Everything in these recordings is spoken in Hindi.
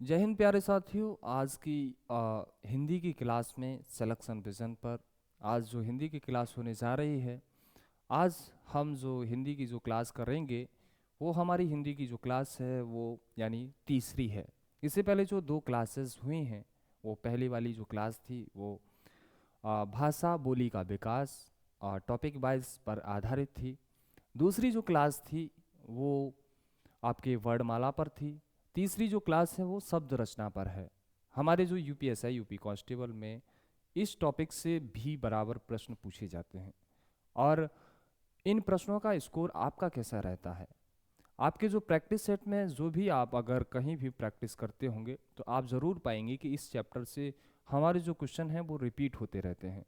जय हिंद प्यारे साथियों। आज की हिंदी की क्लास में सिलेक्शन विजन पर आज जो हिंदी की क्लास होने जा रही है, आज हम जो हिंदी की जो क्लास करेंगे वो हमारी हिंदी की जो क्लास है वो यानी तीसरी है। इससे पहले जो दो क्लासेस हुई हैं, वो पहली वाली जो क्लास थी वो भाषा बोली का विकास टॉपिक वाइज पर आधारित थी। दूसरी जो क्लास थी वो आपके वर्णमाला पर थी। तीसरी जो क्लास है वो शब्द रचना पर है। हमारे जो यूपीएसआई यूपी कांस्टेबल में इस टॉपिक से भी बराबर प्रश्न पूछे जाते हैं, और इन प्रश्नों का स्कोर आपका कैसा रहता है। आपके जो प्रैक्टिस सेट में जो भी आप अगर कहीं भी प्रैक्टिस करते होंगे तो आप ज़रूर पाएंगे कि इस चैप्टर से हमारे जो क्वेश्चन हैं वो रिपीट होते रहते हैं।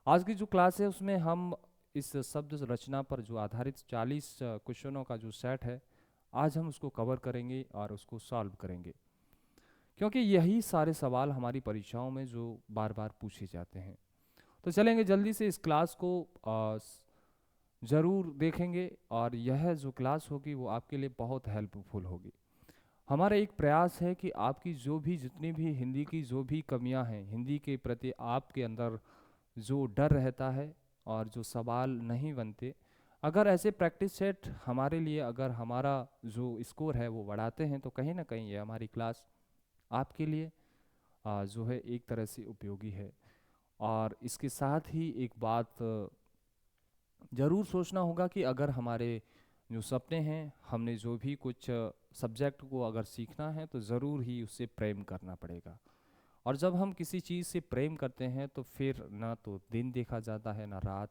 आज की जो क्लास है उसमें हम इस शब्द रचना पर जो आधारित 40 क्वेश्चनों का जो सेट है, आज हम उसको कवर करेंगे और उसको सॉल्व करेंगे, क्योंकि यही सारे सवाल हमारी परीक्षाओं में जो बार बार पूछे जाते हैं। तो चलेंगे जल्दी से इस क्लास को ज़रूर देखेंगे, और यह जो क्लास होगी वो आपके लिए बहुत हेल्पफुल होगी। हमारा एक प्रयास है कि आपकी जो भी जितनी भी हिंदी की जो भी कमियां हैं, हिंदी के प्रति आपके अंदर जो डर रहता है और जो सवाल नहीं बनते, अगर ऐसे प्रैक्टिस सेट हमारे लिए अगर हमारा जो स्कोर है वो बढ़ाते हैं तो कहीं ना कहीं ये हमारी क्लास आपके लिए जो है एक तरह से उपयोगी है। और इसके साथ ही एक बात ज़रूर सोचना होगा कि अगर हमारे जो सपने हैं, हमने जो भी कुछ सब्जेक्ट को अगर सीखना है तो ज़रूर ही उससे प्रेम करना पड़ेगा। और जब हम किसी चीज़ से प्रेम करते हैं तो फिर ना तो दिन देखा जाता है, ना रात,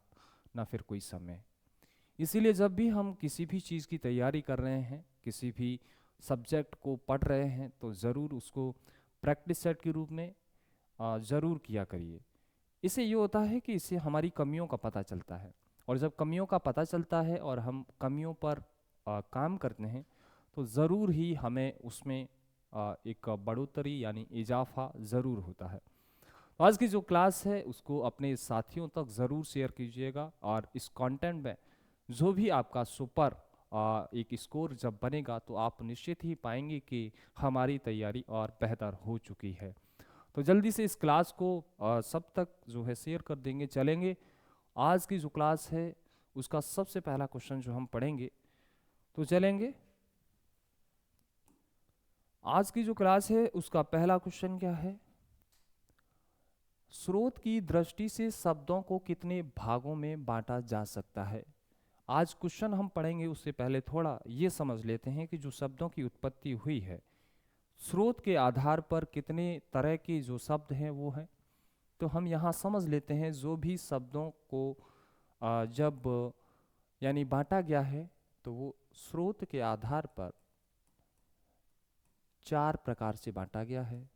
ना फिर कोई समय। इसीलिए जब भी हम किसी भी चीज़ की तैयारी कर रहे हैं, किसी भी सब्जेक्ट को पढ़ रहे हैं, तो ज़रूर उसको प्रैक्टिस सेट के रूप में ज़रूर किया करिए। इससे ये होता है कि इससे हमारी कमियों का पता चलता है, और जब कमियों का पता चलता है और हम कमियों पर काम करते हैं तो ज़रूर ही हमें उसमें एक बढ़ोतरी यानी इजाफा ज़रूर होता है। तो आज की जो क्लास है उसको अपने साथियों तक ज़रूर शेयर कीजिएगा, और इस कंटेंट में जो भी आपका सुपर एक स्कोर जब बनेगा तो आप निश्चित ही पाएंगे कि हमारी तैयारी और बेहतर हो चुकी है। तो जल्दी से इस क्लास को सब तक जो है शेयर कर देंगे। चलेंगे आज की जो क्लास है उसका सबसे पहला क्वेश्चन जो हम पढ़ेंगे, तो चलेंगे आज की जो क्लास है उसका पहला क्वेश्चन क्या है। स्रोत की दृष्टि से शब्दों को कितने भागों में बांटा जा सकता है। आज क्वेश्चन हम पढ़ेंगे उससे पहले थोड़ा ये समझ लेते हैं कि जो शब्दों की उत्पत्ति हुई है, स्रोत के आधार पर कितने तरह के जो शब्द हैं वो हैं। तो हम यहाँ समझ लेते हैं जो भी शब्दों को जब यानी बांटा गया है तो वो स्रोत के आधार पर चार प्रकार से बांटा गया है।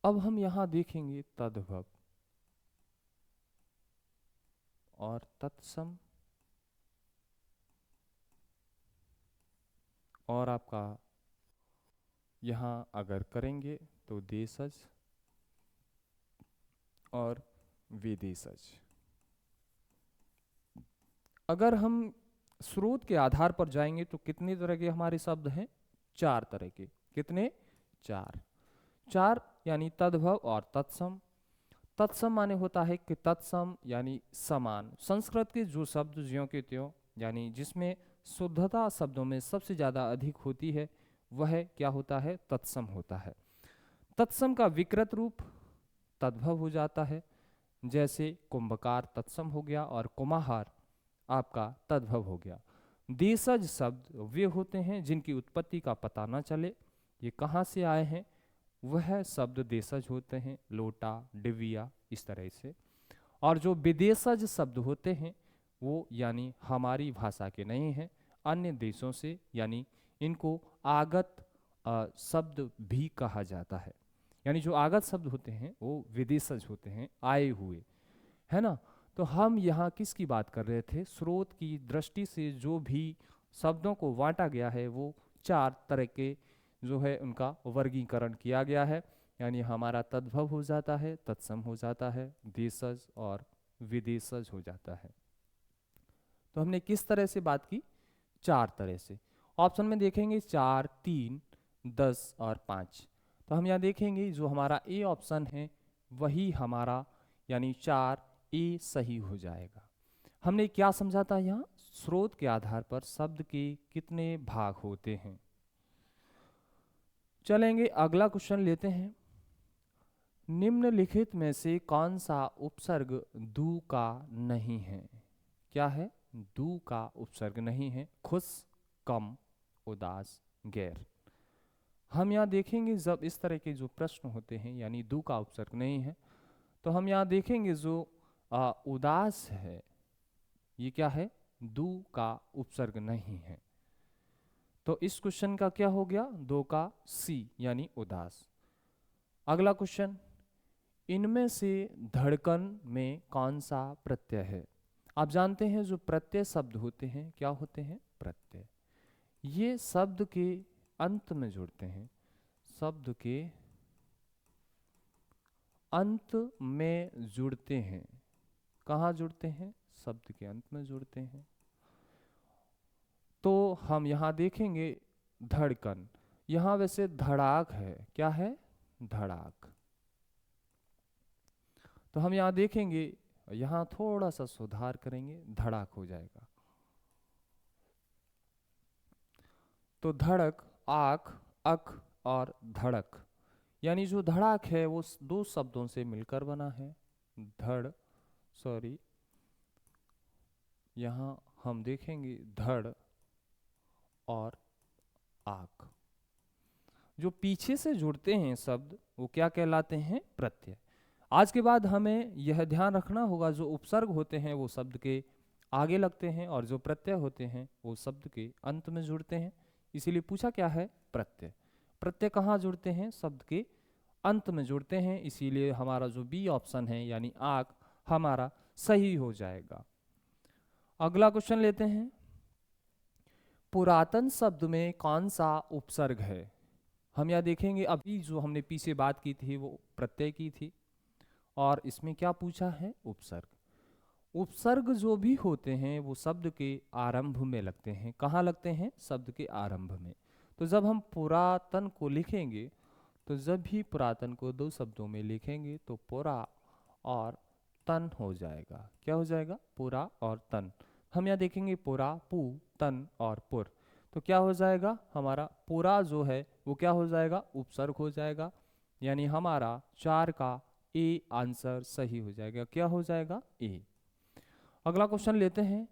अब हम यहाँ देखेंगे तद्भव और तत्सम, और आपका यहाँ अगर करेंगे तो देशज और विदेशज। अगर हम स्रोत के आधार पर जाएंगे तो कितने तरह के हमारे शब्द हैं, चार तरह के। कितने? चार। चार यानी तद्भव और तत्सम। तत्सम माने होता है कि तत्सम यानी समान। संस्कृत के जो शब्द ज्यों के त्यों यानी जिसमें शुद्धता शब्दों में सबसे ज़्यादा अधिक होती है वह क्या होता है, तत्सम होता है। तत्सम का विकृत रूप तद्भव हो जाता है, जैसे कुंभकार तत्सम हो गया और कुम्हार आपका तद्भव हो गया। देशज शब्द वे होते हैं जिनकी उत्पत्ति का पता न चले, ये कहाँ से आए हैं, वह शब्द देशज होते हैं। लोटा, डिबिया, इस तरह से। और जो विदेशज शब्द होते हैं वो यानी हमारी भाषा के नहीं हैं, अन्य देशों से, यानी इनको आगत शब्द भी कहा जाता है। यानी जो आगत शब्द होते हैं वो विदेशज होते हैं, आए हुए, है ना। तो हम यहाँ किसकी बात कर रहे थे, स्रोत की दृष्टि से जो भी शब्दों को बांटा गया है वो चार तरह के जो है उनका वर्गीकरण किया गया है। यानी हमारा तद्भव हो जाता है, तत्सम हो जाता है, देशज और विदेशज हो जाता है। तो हमने किस तरह से बात की? 4 तरह से। ऑप्शन में देखेंगे 4, 3, 10 और 5। तो हम यहाँ देखेंगे जो हमारा ए ऑप्शन है वही हमारा यानी 4 ए सही हो जाएगा। हमने क्या समझा था यहाँ? स्रोत के आधार पर शब्द के कितने भाग होते हैं। चलेंगे अगला क्वेश्चन लेते हैं। निम्नलिखित में से कौन सा उपसर्ग दू का नहीं है? क्या है? दू का उपसर्ग नहीं है। खुश, कम, उदास, गैर। हम यहाँ देखेंगे जब इस तरह के जो प्रश्न होते हैं यानी दू का उपसर्ग नहीं है, तो हम यहाँ देखेंगे जो उदास है, ये क्या है? दू का उपसर्ग नहीं है। तो इस क्वेश्चन का क्या हो गया? 2 का सी यानी उदास। अगला क्वेश्चन, इनमें से धड़कन में कौन सा प्रत्यय है? आप जानते हैं जो प्रत्यय शब्द होते हैं क्या होते हैं? प्रत्यय। ये शब्द के अंत में जुड़ते हैं, शब्द के अंत में जुड़ते हैं। कहाँ जुड़ते हैं? शब्द के अंत में जुड़ते हैं। तो हम यहाँ देखेंगे धड़कन, यहाँ वैसे धड़ाक है। क्या है? धड़ाक। तो हम यहाँ देखेंगे, यहाँ थोड़ा सा सुधार करेंगे, धड़ाक हो जाएगा। तो धड़क, आख, अख और धड़क, यानी जो धड़ाक है वो 2 शब्दों से मिलकर बना है। यहाँ हम देखेंगे धड़ और आख। जो पीछे से जुड़ते हैं शब्द वो क्या कहलाते हैं? प्रत्यय। आज के बाद हमें यह ध्यान रखना होगा जो उपसर्ग होते हैं वो शब्द के आगे लगते हैं और जो प्रत्यय होते हैं वो शब्द के अंत में जुड़ते हैं। इसीलिए पूछा क्या है? प्रत्यय। प्रत्यय कहाँ जुड़ते हैं? शब्द के अंत में जुड़ते हैं। इसीलिए हमारा जो बी ऑप्शन है यानी आग हमारा सही हो जाएगा। अगला क्वेश्चन लेते हैं। पुरातन शब्द में कौन सा उपसर्ग है? हम यहाँ देखेंगे अभी जो हमने पीछे बात की थी वो प्रत्यय की थी और इसमें क्या पूछा है? उपसर्ग। उपसर्ग जो भी होते हैं वो शब्द के आरंभ में लगते हैं। कहाँ लगते हैं? शब्द के आरंभ में। तो जब हम पुरातन को लिखेंगे, तो जब भी पुरातन को 2 शब्दों में लिखेंगे तो पुरा और तन हो जाएगा। क्या हो जाएगा? पुरा और तन। हम यहाँ देखेंगे पुरा, पू, तन और पुर। तो क्या हो जाएगा? हमारा पुरा जो है वो क्या हो जाएगा? उपसर्ग हो जाएगा। यानी हमारा 4 का ए आंसर सही हो जाएगा। क्या हो जाएगा? ए। अगला क्वेश्चन लेते हैं।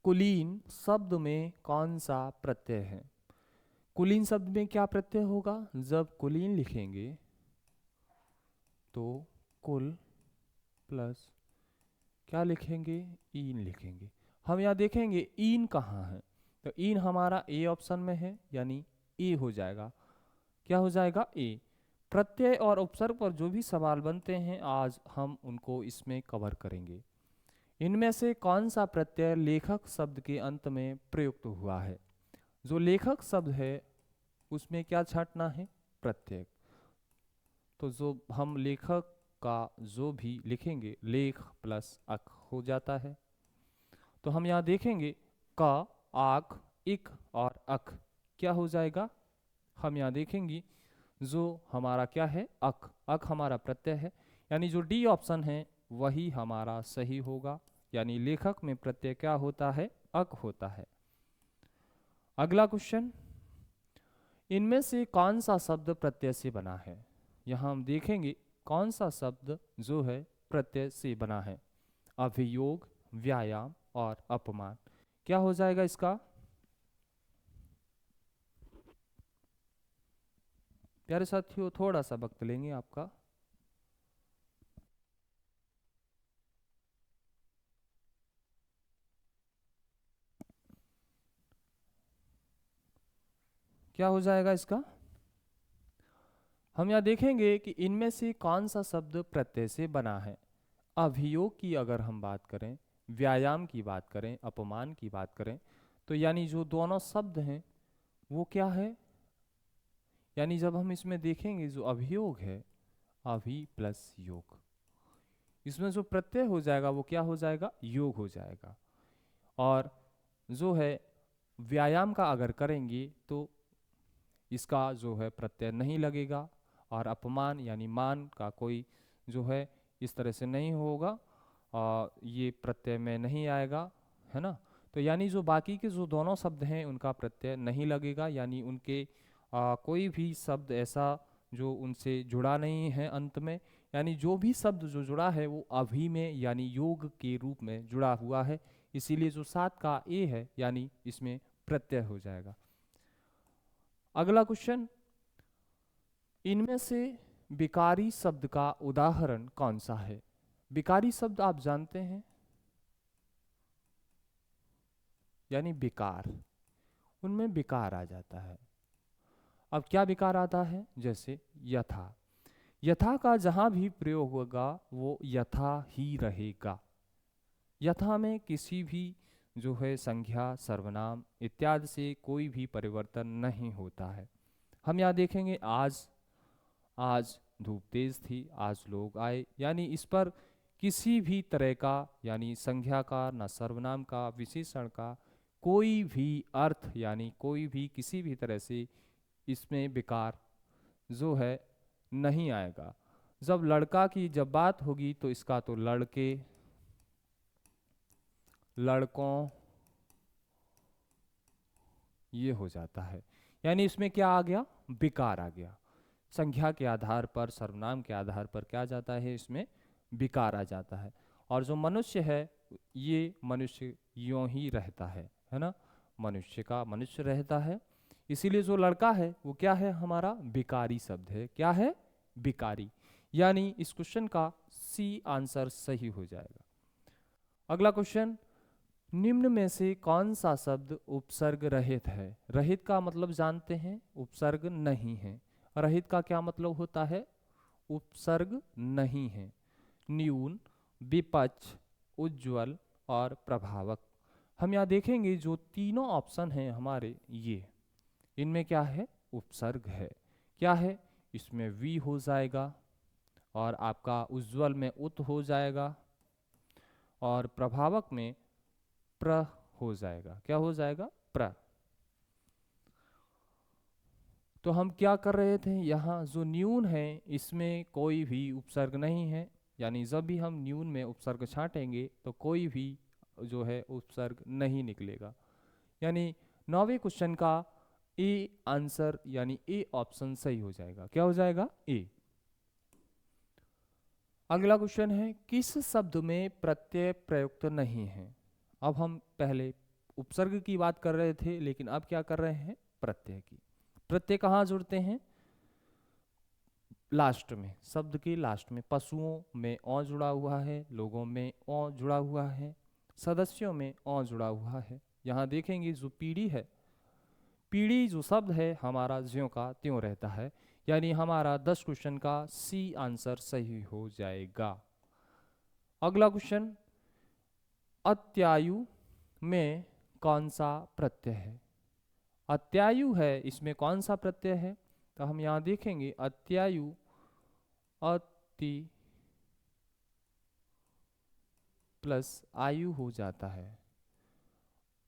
कुलीन शब्द में कौन सा प्रत्यय है? कुलीन शब्द में क्या प्रत्यय होगा? जब कुलीन लिखेंगे तो कुल प्लस क्या लिखेंगे? ईन लिखेंगे। हम यहाँ देखेंगे ईन कहाँ है, तो ईन हमारा ए ऑप्शन में है यानी ए हो जाएगा। क्या हो जाएगा? ए। प्रत्यय और उपसर्ग पर जो भी सवाल बनते हैं आज हम उनको इसमें कवर करेंगे। इनमें से कौन सा प्रत्यय लेखक शब्द के अंत में प्रयुक्त हुआ है? जो लेखक शब्द है उसमें क्या छांटना है? प्रत्यय। तो जो हम लेखक का जो भी लिखेंगे लेख प्लस अक हो जाता है। तो हम यहाँ देखेंगे क, आक, इक और अक क्या हो जाएगा? हम यहाँ देखेंगे जो हमारा क्या है? अक। अक हमारा प्रत्यय है यानी जो डी ऑप्शन है वही हमारा सही होगा। यानी लेखक में प्रत्यय क्या होता है? अक होता है। अगला क्वेश्चन, इनमें से कौन सा शब्द प्रत्यय से बना है? यहाँ हम देखेंगे कौन सा शब्द जो है प्रत्यय से बना है। अभियोग, व्यायाम और अपमान। क्या हो जाएगा इसका? प्यारे साथियों थोड़ा सा वक्त लेंगे आपका। क्या हो जाएगा इसका? हम यहाँ देखेंगे कि इनमें से कौन सा शब्द प्रत्यय से बना है। अभियोग की अगर हम बात करें, व्यायाम की बात करें, अपमान की बात करें, तो यानी जो दोनों शब्द हैं वो क्या है? यानी जब हम इसमें देखेंगे जो अभियोग है, अभी प्लस योग, इसमें जो प्रत्यय हो जाएगा वो क्या हो जाएगा, योग हो जाएगा। और जो है व्यायाम का अगर करेंगे तो इसका जो है प्रत्यय नहीं लगेगा, और अपमान यानी मान का कोई जो है इस तरह से नहीं होगा, ये प्रत्यय में नहीं आएगा, है ना। तो यानी जो बाकी के जो दोनों शब्द हैं उनका प्रत्यय नहीं लगेगा, यानी उनके कोई भी शब्द ऐसा जो उनसे जुड़ा नहीं है अंत में, यानी जो भी शब्द जो जुड़ा है वो अभी में यानी योग के रूप में जुड़ा हुआ है, इसीलिए जो 7 का ए है यानी इसमें प्रत्यय हो जाएगा। अगला क्वेश्चन, इनमें से विकारी शब्द का उदाहरण कौन सा है। विकारी शब्द आप जानते हैं, यानी विकार, उनमें विकार आ जाता है। अब क्या विकार आता है, जैसे यथा, यथा का जहां भी प्रयोग होगा वो यथा ही रहेगा। यथा में किसी भी जो है संज्ञा सर्वनाम इत्यादि से कोई भी परिवर्तन नहीं होता है। हम यहाँ देखेंगे आज, आज धूप तेज थी, आज लोग आए, यानी इस पर किसी भी तरह का यानी संज्ञा का न सर्वनाम का विशेषण का कोई भी अर्थ यानी कोई भी किसी भी तरह से इसमें विकार जो है नहीं आएगा। जब लड़का की जब बात होगी तो इसका तो लड़के, लड़कों ये हो जाता है, यानी इसमें क्या आ गया, विकार आ गया। संज्ञा के आधार पर सर्वनाम के आधार पर क्या आ जाता है, इसमें विकार आ जाता है। और जो मनुष्य है ये मनुष्य यूं ही रहता है ना, मनुष्य का मनुष्य रहता है, इसीलिए जो लड़का है वो क्या है, हमारा विकारी शब्द है। क्या है, विकारी, यानी इस क्वेश्चन का सी आंसर सही हो जाएगा। अगला क्वेश्चन, निम्न में से कौन सा शब्द उपसर्ग रहित है। रहित का मतलब जानते हैं, उपसर्ग नहीं है। रहित का क्या मतलब होता है, उपसर्ग नहीं है। न्यून, विपक्ष, उज्ज्वल और प्रभावक। हम यहाँ देखेंगे जो तीनों ऑप्शन हैं हमारे, ये इनमें क्या है, उपसर्ग है। क्या है, इसमें वी हो जाएगा, और आपका उज्ज्वल में उत हो जाएगा, और प्रभावक में प्र हो जाएगा। क्या हो जाएगा, प्र। तो हम क्या कर रहे थे, यहाँ जो न्यून है इसमें कोई भी उपसर्ग नहीं है, यानी जब भी हम न्यून में उपसर्ग छांटेंगे तो कोई भी जो है उपसर्ग नहीं निकलेगा, यानी 9वें क्वेश्चन का ए आंसर यानी ए ऑप्शन सही हो जाएगा। क्या हो जाएगा, ए। अगला क्वेश्चन है, किस शब्द में प्रत्यय प्रयुक्त नहीं है। अब हम पहले उपसर्ग की बात कर रहे थे, लेकिन अब क्या कर रहे हैं, प्रत्यय की। प्रत्यय कहाँ जुड़ते हैं, लास्ट में, शब्द के लास्ट में। पशुओं में औ जुड़ा हुआ है, लोगों में औ जुड़ा हुआ है, सदस्यों में औ जुड़ा हुआ है। यहाँ देखेंगे जो पीढ़ी है, पीढ़ी जो शब्द है हमारा ज्यों का त्यों रहता है, यानी हमारा 10 क्वेश्चन का सी आंसर सही हो जाएगा। अगला क्वेश्चन, अत्यायु में कौन सा प्रत्यय है। अत्यायु है, इसमें कौन सा प्रत्यय है, तो हम यहाँ देखेंगे अत्यायु, अति प्लस आयु हो जाता है।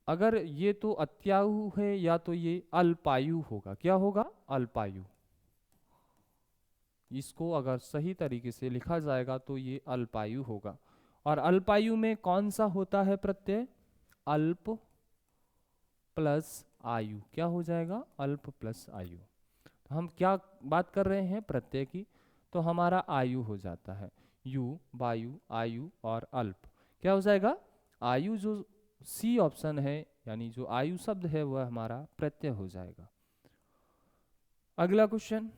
अगर ये तो अत्यायु है या तो ये अल्पायु होगा। क्या होगा, अल्पायु। इसको अगर सही तरीके से लिखा जाएगा तो ये अल्पायु होगा। और अल्पायु में कौन सा होता है प्रत्यय, अल्प प्लस आयु। क्या हो जाएगा, अल्प प्लस आयु। तो हम क्या बात कर रहे हैं, प्रत्यय की, तो हमारा आयु हो जाता है। यु, वायु, आयु और अल्प क्या हो जाएगा, आयु। जो सी ऑप्शन है यानी जो आयु शब्द है वह हमारा प्रत्यय हो जाएगा। अगला क्वेश्चन,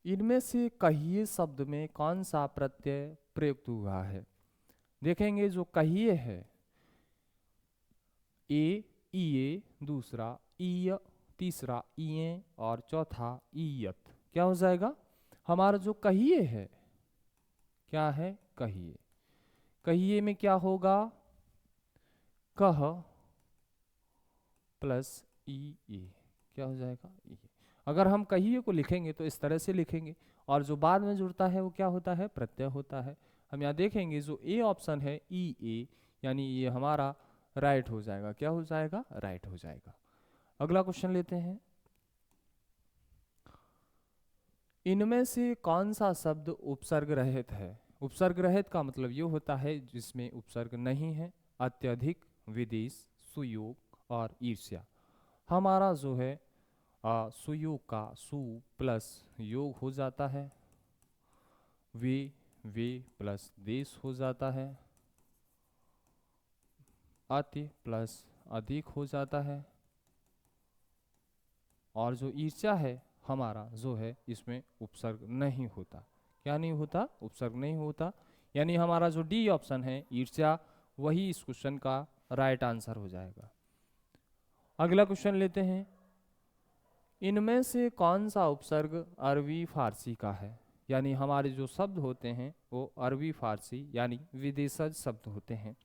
इनमें से कहिए शब्द में कौन सा प्रत्यय प्रयुक्त हुआ है। देखेंगे जो कहिए है, ए, ईए, दूसरा ईय, तीसरा ईए और चौथा ईयत। क्या हो जाएगा, हमारा जो कहिए है, क्या है, कहिए। कहिए में क्या होगा, कह प्लस ई ए। क्या हो जाएगा, ई। अगर हम कहिए को लिखेंगे तो इस तरह से लिखेंगे, और जो बाद में जुड़ता है वो क्या होता है, प्रत्यय होता है। हम यहाँ देखेंगे जो ए ऑप्शन है ई ए, यानी ये हमारा राइट हो जाएगा, क्या हो जाएगा, राइट हो जाएगा। अगला क्वेश्चन लेते हैं, इनमें से कौन सा शब्द उपसर्ग रहित है। उपसर्ग रहित का मतलब ये होता है जिसमें उपसर्ग नहीं है। अत्यधिक, विदेश, सुयोग और ईर्ष्या। हमारा जो है सुयोग का सु प्लस योग हो जाता है, वे प्लस देश हो जाता है, अति प्लस अधिक हो जाता है, और जो ईर्ष्या है हमारा जो है इसमें उपसर्ग नहीं होता। क्या नहीं होता, उपसर्ग नहीं होता, यानी हमारा जो डी ऑप्शन है ईर्ष्या, वही इस क्वेश्चन का राइट आंसर हो जाएगा। अगला क्वेश्चन लेते हैं, इनमें से कौन सा उपसर्ग अरबी फारसी का है। यानी हमारे जो शब्द होते हैं वो अरबी फारसी यानी विदेशज शब्द होते हैं।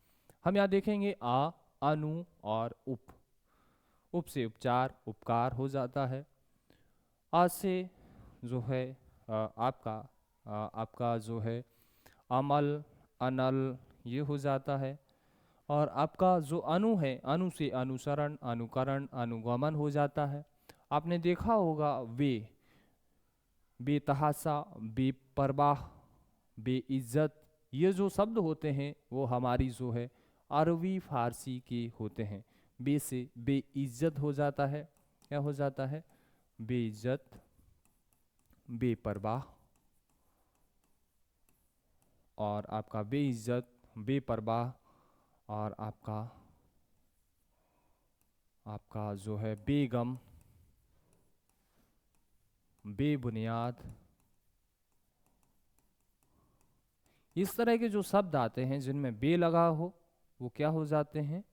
हम यहाँ देखेंगे आ, अनु और उप से उपचार, उपकार हो जाता है। आ से जो है आपका जो है अमल, अनल, ये हो जाता है। और आपका जो अनु है, अनु से अनुसरण, अनुकरण, अनुगमन हो जाता है। आपने देखा होगा बेतहासा, बेपरवाह, बेइज्जत, ये जो शब्द होते हैं वो हमारी जो है अरबी फारसी के होते हैं। बे से बेइज्जत हो जाता है, क्या हो जाता है, बेइज्जत, बेपरवाह, और आपका बेइज्जत, बेपरवाह, और आपका जो है बेगम, बेबुनियाद, इस तरह के जो शब्द आते हैं जिनमें बे लगा हो वो क्या हो जाते हैं,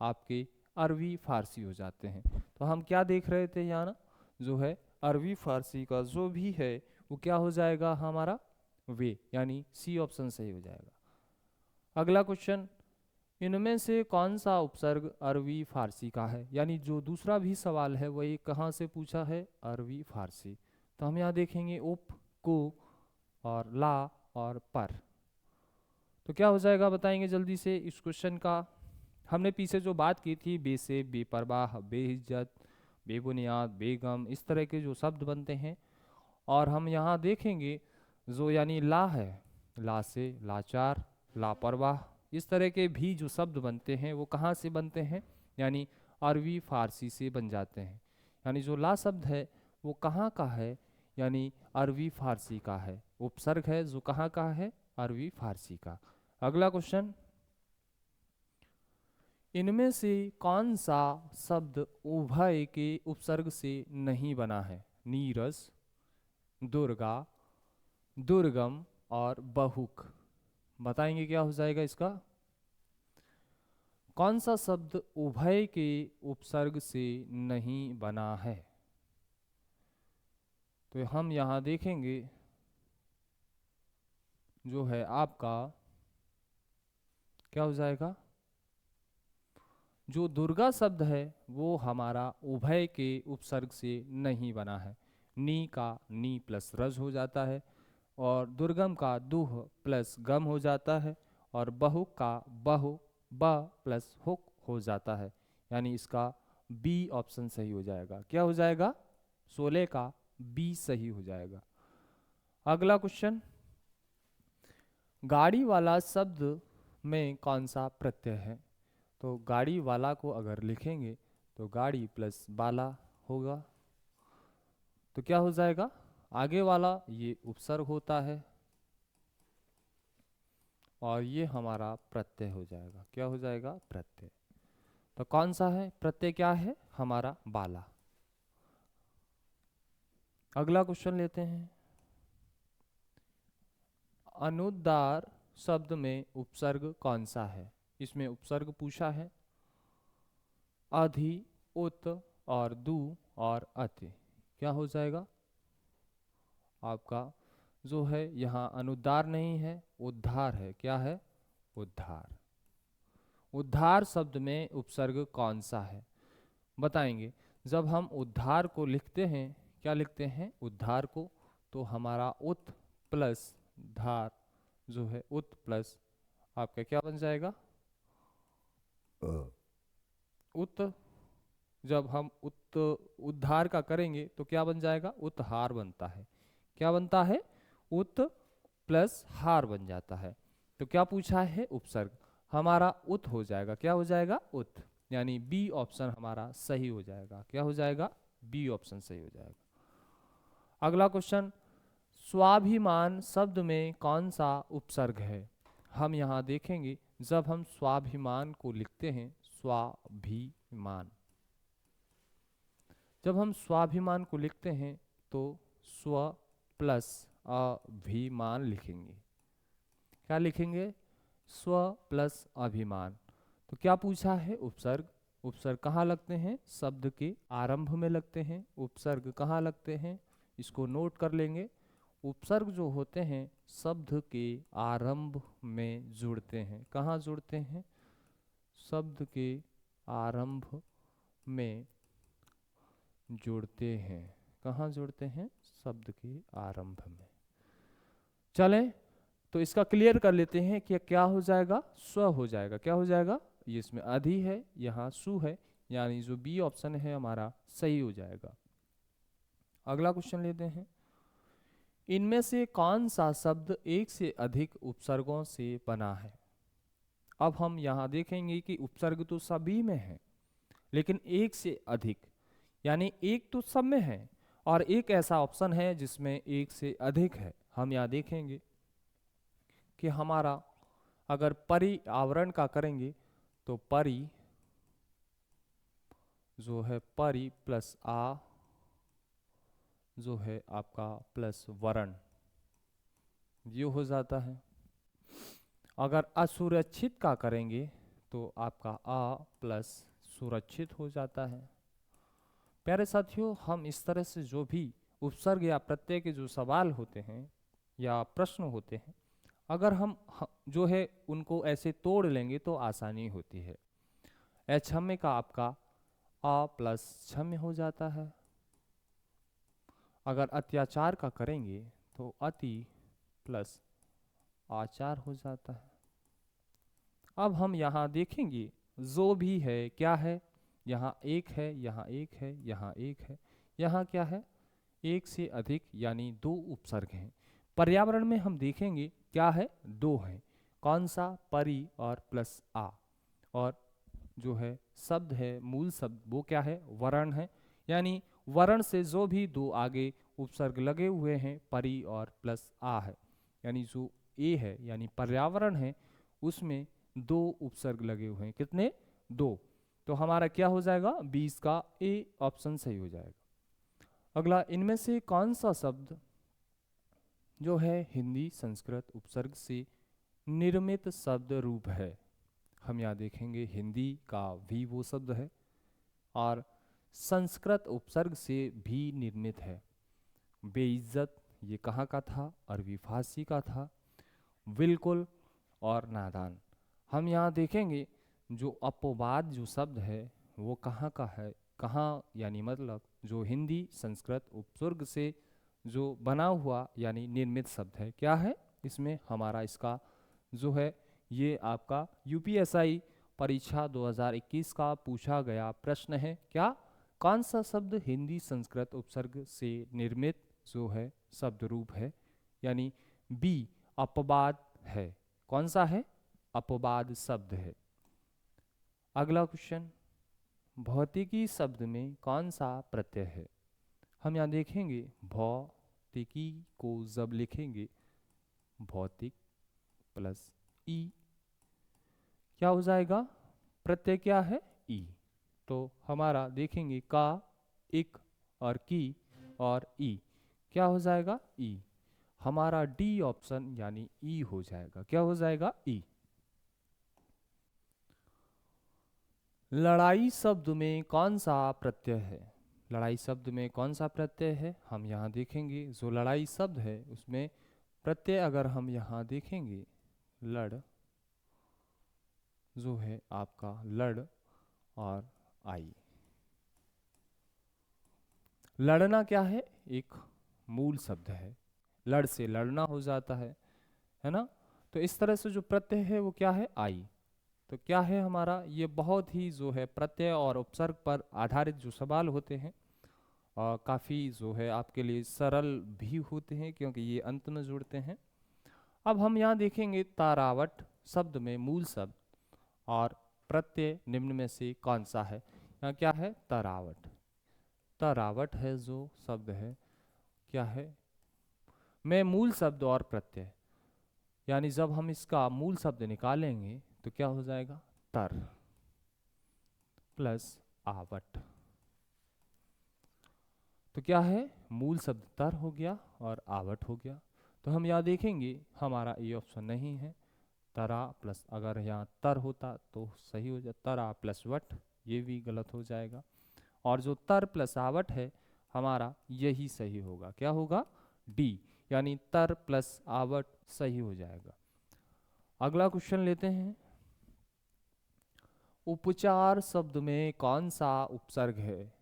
आपके अरबी फारसी हो जाते हैं। तो हम क्या देख रहे थे यहाँ ना, जो है अरबी फारसी का जो भी है वो क्या हो जाएगा हमारा, वे, यानी सी ऑप्शन सही हो जाएगा। अगला क्वेश्चन, इनमें से कौन सा उपसर्ग अरबी फारसी का है। यानी जो दूसरा भी सवाल है वही कहाँ से पूछा है, अरबी फारसी। तो हम यहाँ देखेंगे उप, को और ला और पर। तो क्या हो जाएगा बताएंगे जल्दी से इस क्वेश्चन का। हमने पीछे जो बात की थी, बे से बेपरवाह, बेइज्जत, बेबुनियाद, बेगम, इस तरह के जो शब्द बनते हैं। और हम यहाँ देखेंगे जो यानी ला है, ला से लाचार, लापरवाह, इस तरह के भी जो शब्द बनते हैं वो कहाँ से बनते हैं, यानी अरबी फारसी से बन जाते हैं। यानी जो ला शब्द है वो कहाँ का है, यानी अरबी फारसी का है। उपसर्ग है जो कहाँ का है, अरबी फारसी का। अगला क्वेश्चन, इनमें से कौन सा शब्द उभय के उपसर्ग से नहीं बना है। नीरस, दुर्गा, दुर्गम और बहुक। बताएंगे क्या हो जाएगा इसका, कौन सा शब्द उभय के उपसर्ग से नहीं बना है। तो हम यहाँ देखेंगे जो है आपका क्या हो जाएगा, जो दुर्गा शब्द है वो हमारा उभय के उपसर्ग से नहीं बना है। नी का नी प्लस रज हो जाता है, और दुर्गम का दुह प्लस गम हो जाता है, और बहु का बहु ब प्लस हुक हो जाता है। यानी इसका बी ऑप्शन सही हो जाएगा। क्या हो जाएगा, 16 का बी सही हो जाएगा। अगला क्वेश्चन, गाड़ी वाला शब्द में कौन सा प्रत्यय है। तो गाड़ी वाला को अगर लिखेंगे तो गाड़ी प्लस वाला होगा। तो क्या हो जाएगा, आगे वाला ये उपसर्ग होता है और ये हमारा प्रत्यय हो जाएगा। क्या हो जाएगा, प्रत्यय। तो कौन सा है प्रत्यय, क्या है हमारा बाला। अगला क्वेश्चन लेते हैं, अनुद्गार शब्द में उपसर्ग कौन सा है। इसमें उपसर्ग पूछा है, अधि, उत और दु और अति। क्या हो जाएगा आपका जो है यहाँ अनुद्गार नहीं है, उद्धार है। क्या है, उद्धार। उद्धार शब्द में उपसर्ग कौन सा है बताएंगे। जब हम उद्धार को लिखते हैं क्या लिखते हैं, उद्धार को। तो हमारा उत प्लस धार जो है, उत प्लस आपका क्या बन जाएगा, उत। जब हम उद्धार का करेंगे तो क्या बन जाएगा, उतहार बनता है। क्या बनता है, उत प्लस हार बन जाता है। तो क्या पूछा है, उपसर्ग। हमारा उत हो जाएगा, क्या हो जाएगा, उत। यानी बी ऑप्शन हमारा सही हो जाएगा। क्या हो जाएगा, बी ऑप्शन सही हो जाएगा। अगला क्वेश्चन, स्वाभिमान शब्द में कौन सा उपसर्ग है। हम यहाँ देखेंगे, जब हम स्वाभिमान को लिखते हैं, स्वाभिमान, जब हम स्वाभिमान को लिखते हैं तो स्व प्लस अभिमान लिखेंगे। क्या लिखेंगे, स्व प्लस अभिमान। तो क्या पूछा है, उपसर्ग। उपसर्ग कहाँ लगते हैं, शब्द के आरंभ में लगते हैं। उपसर्ग कहाँ लगते हैं, इसको नोट कर लेंगे। उपसर्ग जो होते हैं शब्द के आरंभ में जुड़ते हैं। कहाँ जुड़ते हैं, शब्द के आरंभ में जुड़ते हैं। कहाँ जुड़ते हैं, शब्द के आरंभ में। चलें तो इसका क्लियर कर लेते हैं कि क्या हो जाएगा, स्व हो जाएगा। क्या हो जाएगा, ये इसमें अधि है, यहाँ सु है, यानी जो बी ऑप्शन है हमारा सही हो जाएगा। अगला क्वेश्चन लेते हैं, इनमें से कौन सा शब्द एक से अधिक उपसर्गों से बना है। अब हम यहाँ देखेंगे कि उपसर्ग तो सभी में है, लेकिन एक से अधिक, यानी एक तो सब में है और एक ऐसा ऑप्शन है जिसमें एक से अधिक है। हम यहाँ देखेंगे कि हमारा अगर परि आवरण का करेंगे तो परि जो है, परि प्लस आ जो है आपका प्लस वरण, ये हो जाता है। अगर असुरक्षित का करेंगे तो आपका आ प्लस सुरक्षित हो जाता है। प्यारे साथियों, हम इस तरह से जो भी उपसर्ग या प्रत्यय के जो सवाल होते हैं या प्रश्न होते हैं, अगर हम जो है उनको ऐसे तोड़ लेंगे तो आसानी होती है। अक्षम्य का आपका आ प्लस क्षम्य हो जाता है। अगर अत्याचार का करेंगे तो अति प्लस आचार हो जाता है। अब हम यहाँ देखेंगे जो भी है क्या है, यहाँ एक है, यहाँ एक है, यहाँ एक है, यहाँ क्या है, एक से अधिक यानी दो उपसर्ग हैं। पर्यावरण में हम देखेंगे क्या है, दो है। कौन सा, परि और प्लस आ। और जो है शब्द है, मूल शब्द वो क्या है, वर्ण है। यानी वर्ण से जो भी दो आगे उपसर्ग लगे हुए हैं, परि और प्लस आ है। यानी जो ए है यानी पर्यावरण है, उसमें दो उपसर्ग लगे हुए हैं। कितने, दो। तो हमारा क्या हो जाएगा, 20 का ए ऑप्शन सही हो जाएगा। अगला, इनमें से कौन सा शब्द जो है हिंदी संस्कृत उपसर्ग से निर्मित शब्द रूप है। हम यहाँ देखेंगे हिंदी का भी वो शब्द है और संस्कृत उपसर्ग से भी निर्मित है। बेइज्जत ये कहाँ का था, अरबी फारसी का था। बिल्कुल और नादान। हम यहाँ देखेंगे जो अपवाद जो शब्द है वो कहाँ का है, कहाँ यानी मतलब जो हिंदी संस्कृत उपसर्ग से जो बना हुआ यानी निर्मित शब्द है। क्या है इसमें, हमारा इसका जो है ये आपका यूपीएसआई परीक्षा 2021 का पूछा गया प्रश्न है। क्या, कौन सा शब्द हिंदी संस्कृत उपसर्ग से निर्मित जो है शब्द रूप है, यानी बी अपवाद है। कौन सा है, अपवाद शब्द है। अगला क्वेश्चन, भौतिकी शब्द में कौन सा प्रत्यय है। हम यहाँ देखेंगे भौतिकी को जब लिखेंगे भौतिक प्लस ई, क्या हो जाएगा, प्रत्यय क्या है, ई। तो हमारा देखेंगे का, इक और की और ई, क्या हो जाएगा, ई। हमारा डी ऑप्शन यानी ई हो जाएगा। क्या हो जाएगा, ई। लड़ाई शब्द में कौन सा प्रत्यय है। लड़ाई शब्द में कौन सा प्रत्यय है, हम यहाँ देखेंगे जो लड़ाई शब्द है उसमें प्रत्यय अगर हम यहाँ देखेंगे लड़ जो है आपका लड़ और आई। लड़ना क्या है, एक मूल शब्द है, लड़ से लड़ना हो जाता है ना। तो इस तरह से जो प्रत्यय है वो क्या है, आई। तो क्या है हमारा, ये बहुत ही जो है प्रत्यय और उपसर्ग पर आधारित जो सवाल होते हैं और काफ़ी जो है आपके लिए सरल भी होते हैं क्योंकि ये अंत में जुड़ते हैं। अब हम यहाँ देखेंगे तारावट शब्द में मूल शब्द और प्रत्यय निम्न में से कौन सा है। यहाँ क्या है, तारावट। तारावट है जो शब्द है, क्या है, में मूल शब्द और प्रत्यय, यानी जब हम इसका मूल शब्द निकालेंगे तो क्या हो जाएगा, तर प्लस आवट। तो क्या है, मूल शब्द तर हो गया और आवट हो गया। तो हम यहाँ देखेंगे हमारा ये ऑप्शन नहीं है, तरा प्लस, अगर यहाँ तर होता तो सही हो जाता, तरा प्लस वट, ये भी गलत हो जाएगा। और जो तर प्लस आवट है हमारा यही सही होगा, क्या होगा, डी, यानी तर प्लस आवट सही हो जाएगा। अगला क्वेश्चन लेते हैं, उपचार शब्द में कौन सा उपसर्ग है।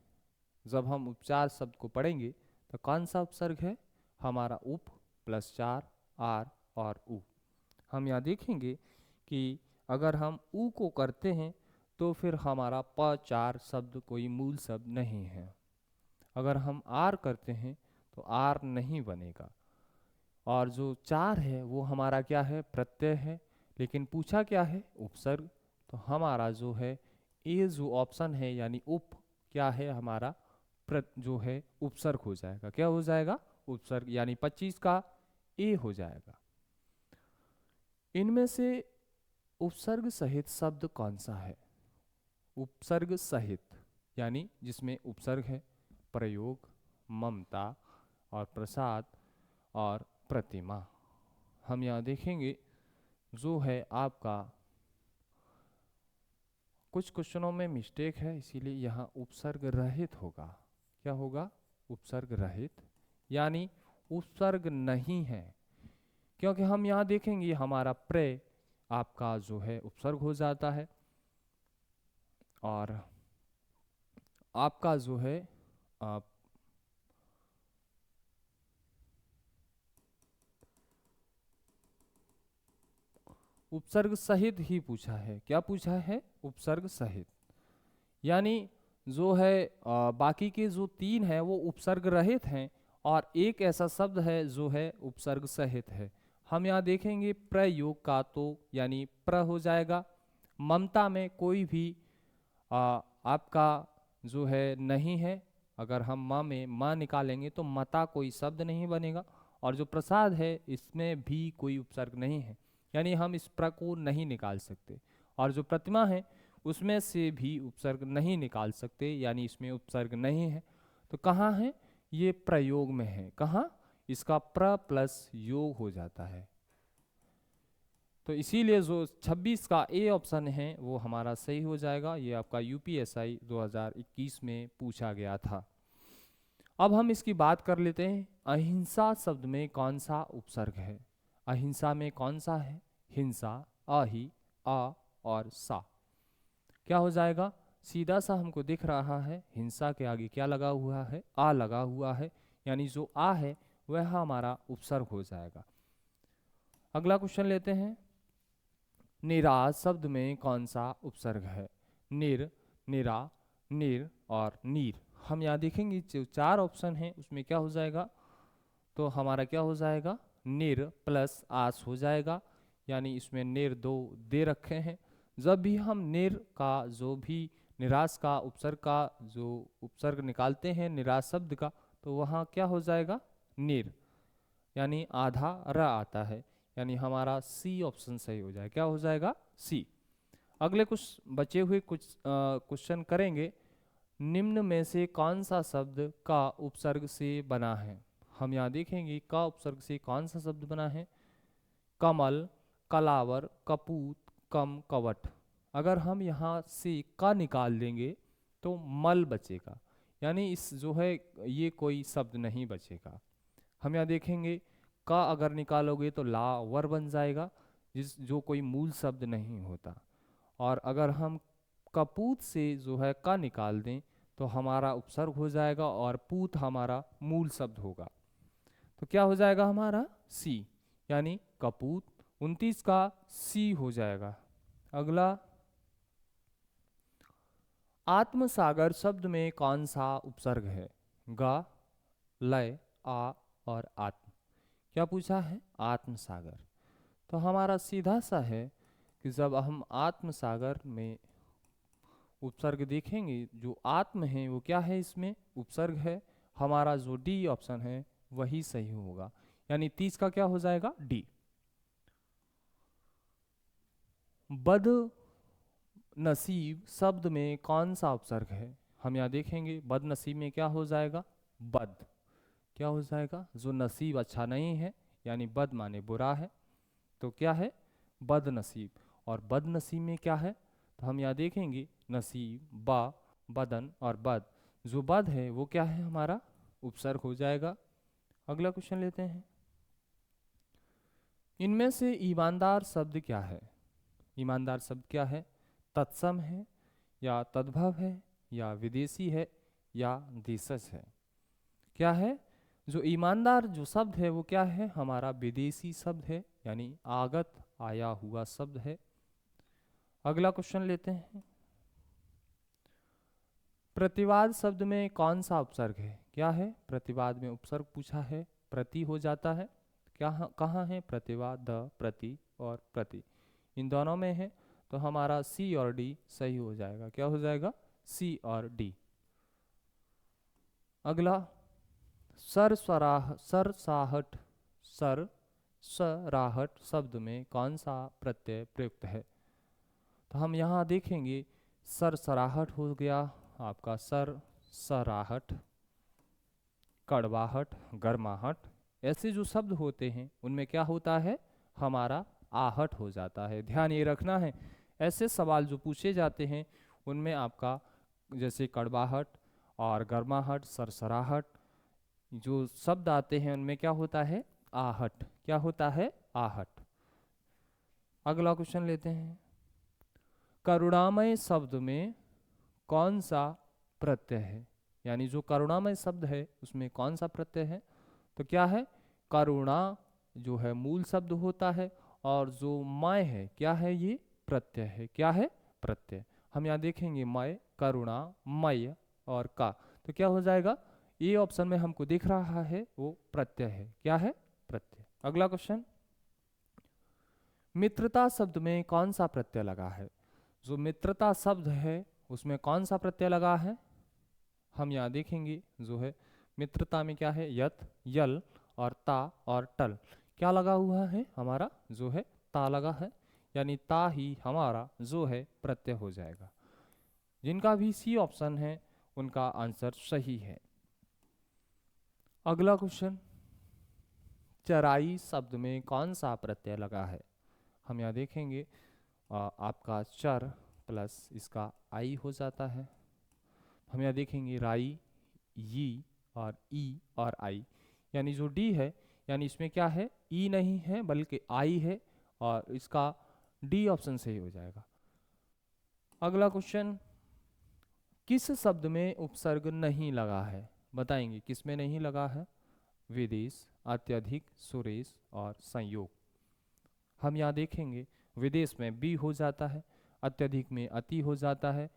जब हम उपचार शब्द को पढ़ेंगे तो कौन सा उपसर्ग है हमारा, उप प्लस चार, आर और उ। हम यहाँ देखेंगे कि अगर हम उ को करते हैं तो फिर हमारा प चार शब्द कोई मूल शब्द नहीं है। अगर हम आर करते हैं तो आर नहीं बनेगा। और जो चार है वो हमारा क्या है, प्रत्यय है, लेकिन पूछा क्या है, उपसर्ग। तो हमारा जो है ये जो ऑप्शन है यानी उप क्या है हमारा, जो है उपसर्ग हो जाएगा, क्या हो जाएगा, उपसर्ग, यानी 25 का ए हो जाएगा। इनमें से उपसर्ग सहित शब्द कौन सा है, उपसर्ग सहित यानी जिसमें उपसर्ग है, प्रयोग, ममता और प्रसाद और प्रतिमा। हम यहाँ देखेंगे जो है आपका कुछ क्वेश्चनों में मिस्टेक है, इसीलिए यहाँ उपसर्ग रहित होगा, क्या होगा, उपसर्ग रहित, यानी उपसर्ग नहीं है। क्योंकि हम यहाँ देखेंगे हमारा प्रे आपका जो है उपसर्ग हो जाता है और आपका जो है आप उपसर्ग सहित ही पूछा है, क्या पूछा है, उपसर्ग सहित, यानी जो है बाकी के जो तीन है वो उपसर्ग रहित हैं और एक ऐसा शब्द है जो है उपसर्ग सहित है। हम यहाँ देखेंगे प्रयोग का, तो यानी प्र हो जाएगा। ममता में कोई भी आपका जो है नहीं है, अगर हम माँ में माँ निकालेंगे तो मता कोई शब्द नहीं बनेगा। और जो प्रसाद है इसमें भी कोई उपसर्ग नहीं है, यानी हम इस प्र को नहीं निकाल सकते। और जो प्रतिमा है उसमें से भी उपसर्ग नहीं निकाल सकते, यानी इसमें उपसर्ग नहीं है। तो कहाँ है, ये प्रयोग में है, कहाँ, इसका प्र प्लस योग हो जाता है। तो इसीलिए जो 26 का ए ऑप्शन है वो हमारा सही हो जाएगा। ये आपका यूपीएसआई 2021 में पूछा गया था। अब हम इसकी बात कर लेते हैं, अहिंसा शब्द में कौन सा उपसर्ग है। अहिंसा में कौन सा है, हिंसा, अहि, अ और सा। क्या हो जाएगा, सीधा सा हमको दिख रहा है हिंसा के आगे क्या लगा हुआ है, आ लगा हुआ है, यानी जो आ है वह हमारा उपसर्ग हो जाएगा। अगला क्वेश्चन लेते हैं, निराश शब्द में कौन सा उपसर्ग है। निर, निरा, निर और नीर। हम यहाँ देखेंगे जो चार ऑप्शन हैं उसमें क्या हो जाएगा, तो हमारा क्या हो जाएगा, निर प्लस आस हो जाएगा, यानी इसमें निर दो दे रखे हैं। जब भी हम निर का जो भी निराश का उपसर्ग का जो उपसर्ग निकालते हैं निराश शब्द का, तो वहाँ क्या हो जाएगा, निर, यानी आधा र आता है, यानी हमारा सी ऑप्शन सही हो जाएगा, क्या हो जाएगा, सी। अगले कुछ बचे हुए कुछ क्वेश्चन करेंगे, निम्न में से कौन सा शब्द का उपसर्ग से बना है। हम यहाँ देखेंगे का उपसर्ग से कौन सा शब्द बना है, कमल, कलावर, कपूत, कम, कवट। अगर हम यहाँ से का निकाल देंगे तो मल बचेगा, यानी इस जो है ये कोई शब्द नहीं बचेगा। हम यहाँ देखेंगे का अगर निकालोगे तो ला वर बन जाएगा, जिस जो कोई मूल शब्द नहीं होता। और अगर हम कपूत से जो है का निकाल दें तो हमारा उपसर्ग हो जाएगा और पूत हमारा मूल शब्द होगा। तो क्या हो जाएगा हमारा सी, यानी कपूत। 29 का सी हो जाएगा। अगला, आत्मसागर शब्द में कौन सा उपसर्ग है? गा, लय, आ और आत्म। क्या पूछा है? आत्मसागर। तो हमारा सीधा सा है कि जब हम आत्मसागर में उपसर्ग देखेंगे, जो आत्म है वो क्या है? इसमें उपसर्ग है। हमारा जो डी ऑप्शन है वही सही होगा, यानी 30 का क्या हो जाएगा? डी। बद नसीब शब्द में कौन सा उपसर्ग है? हम यहाँ देखेंगे बद नसीब में क्या हो जाएगा? बद। क्या हो जाएगा? जो नसीब अच्छा नहीं है, यानी बद माने बुरा है, तो क्या है? बद नसीब। और बद नसीब में क्या है? तो हम यहाँ देखेंगे नसीब, बा, बदन और बद। जो बद है वो क्या है? हमारा उपसर्ग हो जाएगा। अगला क्वेश्चन लेते हैं। इनमें से ईमानदार शब्द क्या है? ईमानदार शब्द क्या है? तत्सम है, या तद्भव है, या विदेशी है, या देशज है? क्या है? जो ईमानदार जो शब्द है वो क्या है? हमारा विदेशी शब्द है, यानी आगत आया हुआ शब्द है। अगला क्वेश्चन लेते हैं। प्रतिवाद शब्द में कौन सा उपसर्ग है? क्या है? प्रतिवाद में उपसर्ग पूछा है, प्रति हो जाता है। क्या कहाँ है प्रतिवाद? द, प्रति और प्रति, इन दोनों में है। तो हमारा सी और डी सही हो जाएगा। क्या हो जाएगा? सी और डी। अगला, सरसाहट शब्द में कौन सा प्रत्यय प्रयुक्त है? तो हम यहाँ देखेंगे सरसराहट हो गया आपका, सराहट, कड़वाहट, गर्माहट। ऐसे जो शब्द होते हैं उनमें क्या होता है? हमारा आहट हो जाता है। ध्यान ये रखना है, ऐसे सवाल जो पूछे जाते हैं उनमें आपका जैसे कड़वाहट और गर्माहट, सरसराहट, जो शब्द आते हैं उनमें क्या होता है? आहट। क्या होता है? आहट। अगला क्वेश्चन लेते हैं। करुणामय शब्द में कौन सा प्रत्यय है? यानी जो करुणामय शब्द है उसमें कौन सा प्रत्यय है? तो क्या है? करुणा जो है मूल शब्द होता है, और जो मय है क्या है? ये प्रत्यय है। क्या है? प्रत्यय। हम यहाँ देखेंगे मय, करुणा, मय और का, तो क्या हो जाएगा? ये ऑप्शन में हमको दिख रहा है वो प्रत्यय है। क्या है? प्रत्यय। अगला क्वेश्चन, मित्रता शब्द में कौन सा प्रत्यय लगा है? जो मित्रता शब्द है उसमें कौन सा प्रत्यय लगा है? हम यहाँ देखेंगे जो है मित्रता में क्या है? यत, यल और ता और टल। क्या लगा हुआ है? हमारा जो है ता लगा है, यानी ता ही हमारा जो है प्रत्यय हो जाएगा। जिनका भी सी ऑप्शन है उनका आंसर सही है। अगला क्वेश्चन, चराई शब्द में कौन सा प्रत्यय लगा है? हम यहाँ देखेंगे आपका चर प्लस इसका आई हो जाता है। हम यहाँ देखेंगे राई, ई और ई और आई, यानी जो डी है, यानी इसमें क्या है? ई नहीं है बल्कि आई है, और इसका डी ऑप्शन सही हो जाएगा। अगला क्वेश्चन, किस शब्द में उपसर्ग नहीं लगा है? बताएंगे किस में नहीं लगा है? विदेश, अत्यधिक, सुरेश और संयोग। हम यहाँ देखेंगे विदेश में बी हो जाता है, अत्यधिक में अति हो जाता है,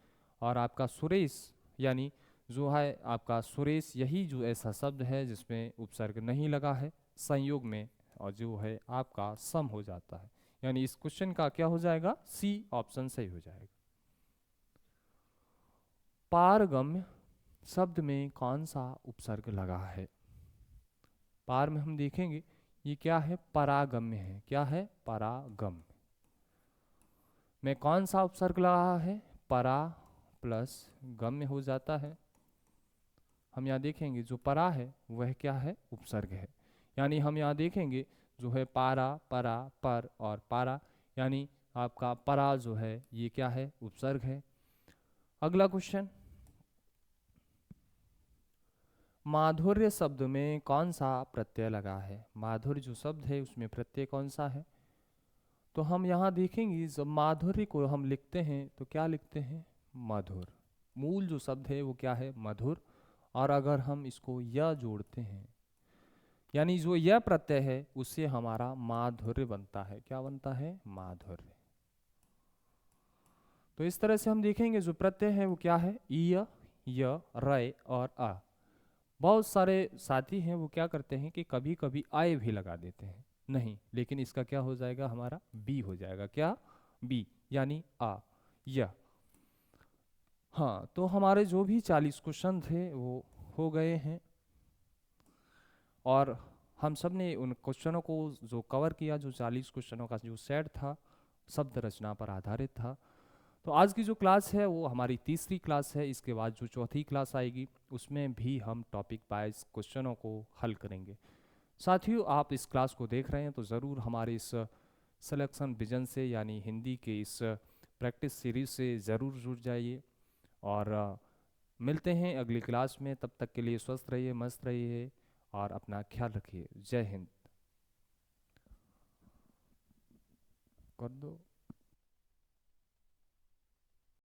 और आपका सुरेश यानी जो है आपका सुरेश, यही जो ऐसा शब्द है जिसमें उपसर्ग नहीं लगा है। संयोग में और जो है आपका सम हो जाता है, यानी इस क्वेश्चन का क्या हो जाएगा? सी ऑप्शन सही हो जाएगा। पारगम्य शब्द में कौन सा उपसर्ग लगा है? पार में हम देखेंगे ये क्या है? परागम्य है। क्या है? परागम्य में कौन सा उपसर्ग लगा है? परा प्लस गम्य हो जाता है। हम यहाँ देखेंगे जो परा है वह क्या है? उपसर्ग है। यानी हम यहाँ देखेंगे जो है पारा, परा, पर और पारा, यानी आपका परा जो है ये क्या है? उपसर्ग है। अगला क्वेश्चन, माधुर्य शब्द में कौन सा प्रत्यय लगा है? माधुर्य जो शब्द है उसमें प्रत्यय कौन सा है? तो हम यहाँ देखेंगे जब माधुर्य को हम लिखते हैं तो क्या लिखते हैं? मधुर। मूल जो शब्द है वो क्या है, मधुर। और अगर हम इसको य जोड़ते हैं, यानी जो यह प्रत्यय है उससे हमारा माधुर्य बनता है। क्या बनता है, माधुर्य। तो इस तरह से हम देखेंगे जो प्रत्यय है वो क्या है, य, य, रय और अ। बहुत सारे साथी हैं वो क्या करते हैं कि कभी कभी आय भी लगा देते हैं, नहीं, लेकिन इसका क्या हो जाएगा, हमारा बी हो जाएगा। क्या, बी, यानी आ, य। हाँ, तो हमारे जो भी 40 क्वेश्चन थे वो हो गए हैं, और हम सब ने उन क्वेश्चनों को जो कवर किया, जो 40 क्वेश्चनों का जो सेट था, शब्द रचना पर आधारित था। तो आज की जो क्लास है वो हमारी तीसरी क्लास है। इसके बाद जो चौथी क्लास आएगी उसमें भी हम टॉपिक वाइज क्वेश्चनों को हल करेंगे। साथियों, आप इस क्लास को देख रहे हैं तो ज़रूर हमारे इस सिलेक्शन विजन से, यानी हिंदी के इस प्रैक्टिस सीरीज से ज़रूर जुड़ जाइए। और मिलते हैं अगली क्लास में। तब तक के लिए स्वस्थ रहिए, मस्त रहिए और अपना ख्याल रखिए। जय हिंद। कर दो।